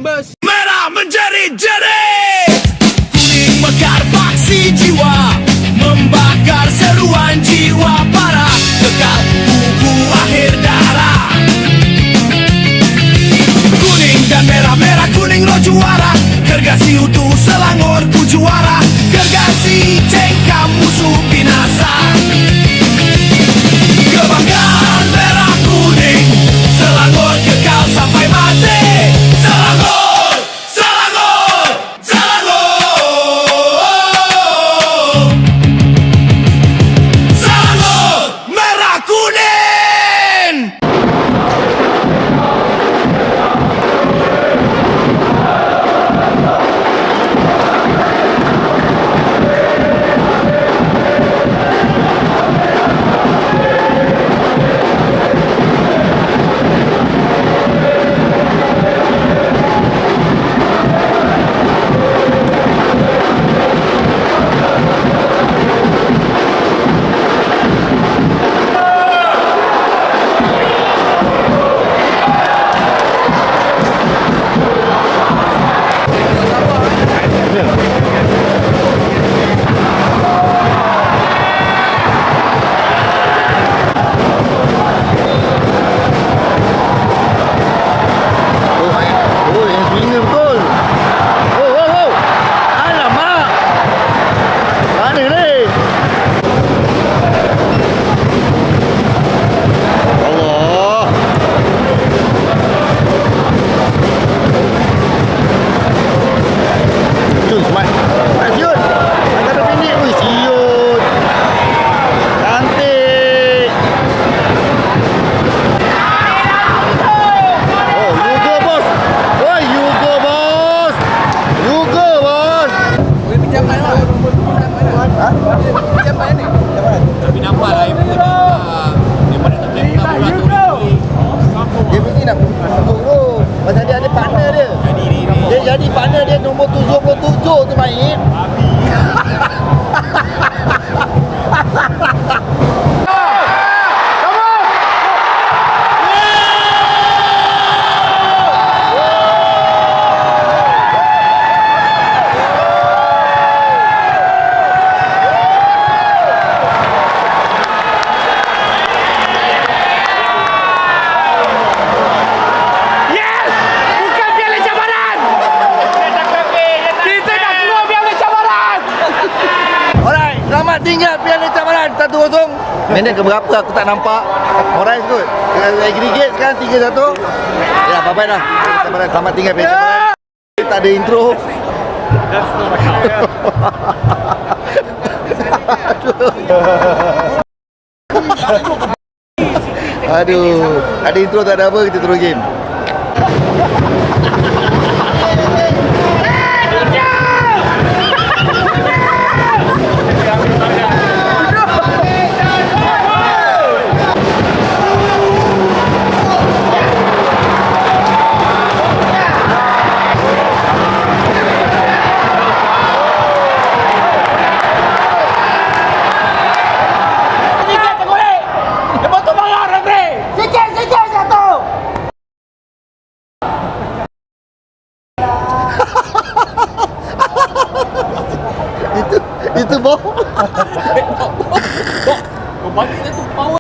members. Merah menjerit-jerit, kuning mekar paksi jiwa, membakar seruan jiwa para kekal kuku akhir darah. Kuning dan merah, merah kuning lo juara, gergasi utuh Selangor ku juara, gergasi cengkam musuh binasa. Kebanggaan merah kuning, Selangor kekal sampai mati. Selangor, Selangor, Selangor, Selangor merah kuning. Tapi nampak lah ibu ni dia mana tak boleh bola tu. Dia mesti nak tunggu tu. Pasal dia ada partner dia. Dia jadi partner dia nombor 77 tu main. Tinggal Piala Cabaran 1-0. Minit ke berapa aku tak nampak. Alright kot. Aggregate sekarang 3-1. Ya, bye-bye dah. Piala Cabaran selamat tinggal Piala Cabaran. Tak ada intro. Aduh. Ada intro tak ada apa, kita terus game. Itu bom. Kau bagi dia tu power.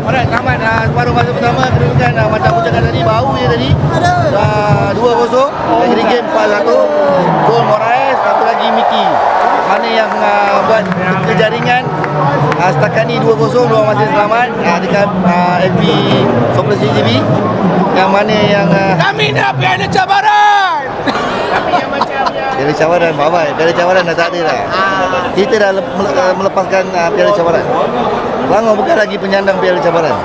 Alright, tamat separuh masa pertama. Kedudukan macam aku cakap tadi, bau je tadi. 2-0. Aggregate 4-1. Gol Moraes, satu lagi Miki. Mana yang buat kejaringan. Setakat ni 2-0, dua masih selamat dekat FB Sopla CGV. Yang mana yang Kami nak Piala Cabaran. Piala Cabaran, bye-bye. Piala Cabaran dah tak ada dah. Kita dah melepaskan Piala Cabaran. Selangor bukan lagi penyandang Piala Cabaran.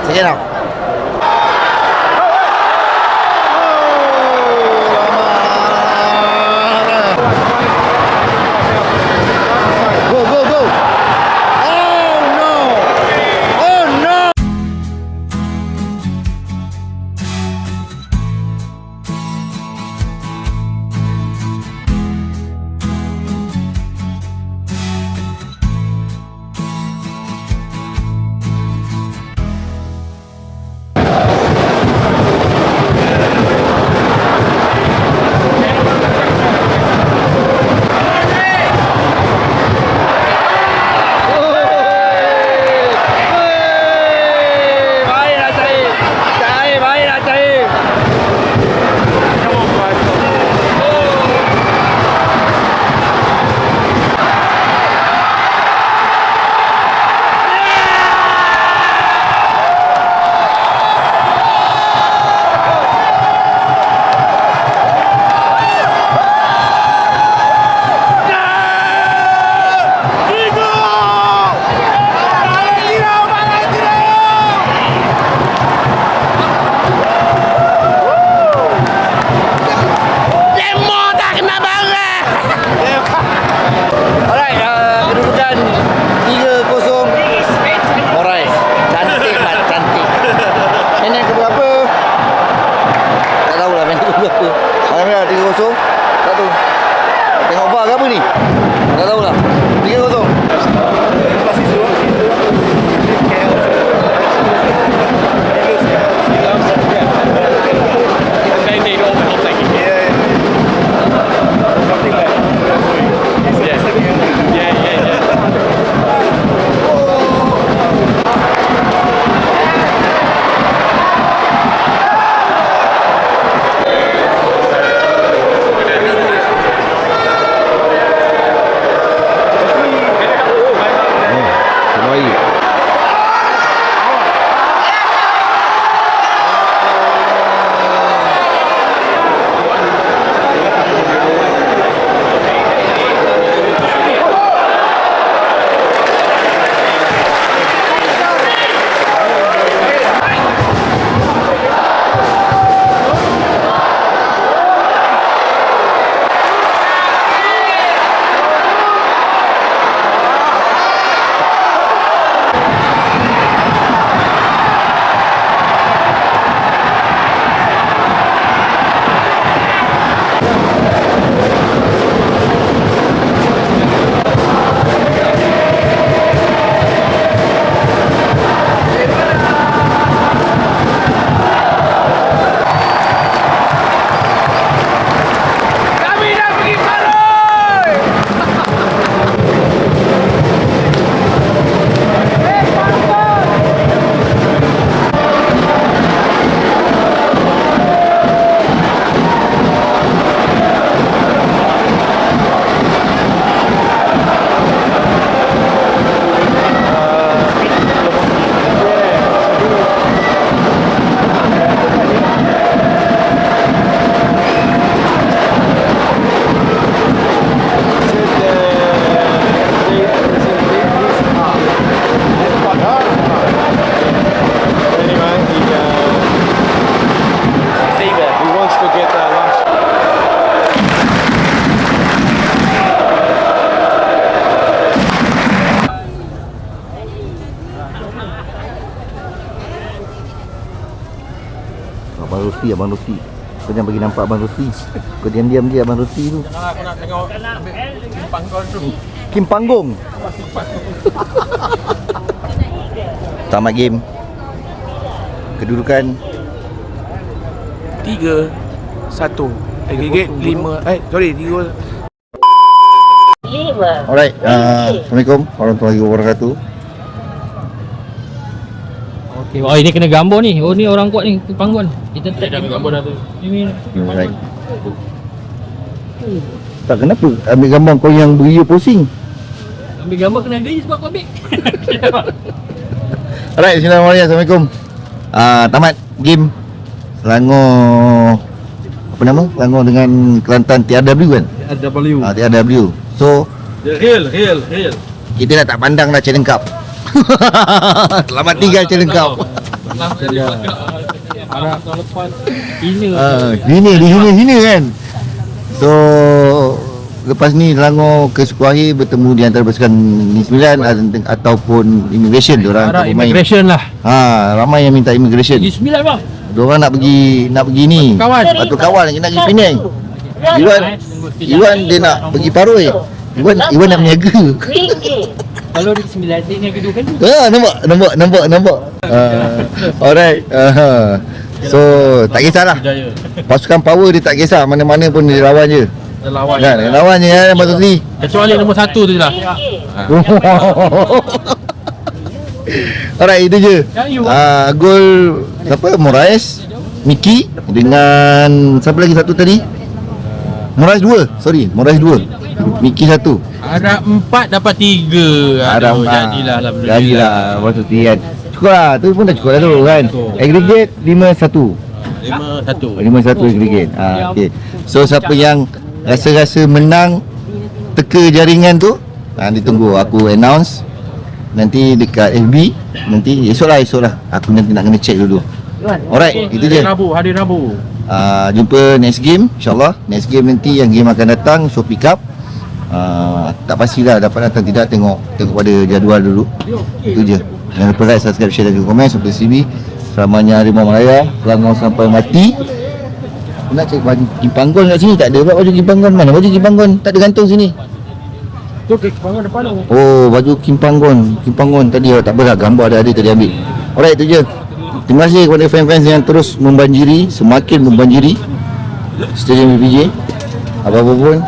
Second half. Go, go, go. Oh no. Oh no. Abang Roti. Kau jangan bagi nampak Abang Roti. Kau diam-diam je Abang Roti tu. Aku nak tengok Kim Panggung tu. Kim Panggung. Tamat game. Kedudukan 3-1. Aggregate 5 3 gol. Alright, Assalamualaikum warahmatullahi wabarakatuh. Okay. Oh, ini kena gambar ni. Oh, ni orang kuat ni, pangguan. Kita tag Dah ambil gambar dah tu. Ini. Alright. Tak kenapa ambil gambar kau yang beria posing. Ambil gambar kena gaya sebab kau ambil. Alright, bismillahirrahmanirrahim. Assalamualaikum. Tamat game Selangor, apa nama? Selangor dengan Kelantan TRW kan? AW. TRW. So Hill. kita dah tak pandang dah Challenge Cup. Selamat tinggal Challenge Cup. Harap tahun lepas. Ini. Di sini kan. So lepas ni Selangor ke Sukuakhir bertemu di antara pasukan Negeri Sembilan ataupun immigration diorang Harap tak bermain. immigration lah. ramai yang minta immigration. Negeri Sembilan bang. Diorang nak pergi ni. Patut kawan nak pergi Penang. Iwan dia nak pergi Paroi. Iwan nak berniaga. Kalau Negeri Sembilan dia ni kedua kali. Nampak. Alright. So tak kisahlah. Pasukan power dia tak kisah, mana-mana pun dia lawan je. Lawan. Kan, lawan je kan Abang Tuzli. Kecuali nombor 1 tu je lah. Alright, itu je. Gol siapa? Moraes, Miki dengan siapa lagi satu tadi? Moraes 2. Moraes 2. Miki 1. Harap 4 dapat 3. Jadilah alhamdulillah. Jadilah Abang Tuzli kan. Cukup lah, tu pun dah cukup dah tu kan. Aggregate 5-1. 5-1 aggregate. Okay. So siapa yang rasa-rasa menang teka jaringan tu, ditunggu aku announce nanti dekat FB. Nanti esok lah aku nanti nak kena check dulu. Alright, itu je. Hari Rabu. Jumpa next game insyaAllah. Next game nanti yang game akan datang Shopee Cup. Tak pastilah dapat datang tidak, tengok pada jadual dulu. Itu je. Jangan lupa like, subscribe, share dan komen. Sampai sini selamanya Harimau Malaya Selangor sampai mati. Nak cek baju Kimpanggon kat sini tak ada. Baju Kimpanggon mana? Baju Kimpanggon tak ada gantung sini. Tu ke Kimpanggon depan tu. Oh, baju Kimpanggon tadi tak apalah, gambar ada tadi ambil. Alright, itu je. Terima kasih kepada fans-fans yang terus semakin membanjiri Stadium BPJ. Apa-apa pun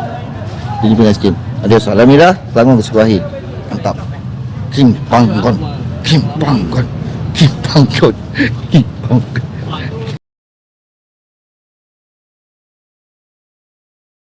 kita jumpa next game. Adios. Alhamdulillah, Selangor ke Sukuakhir. Mantap. Kimpanggon.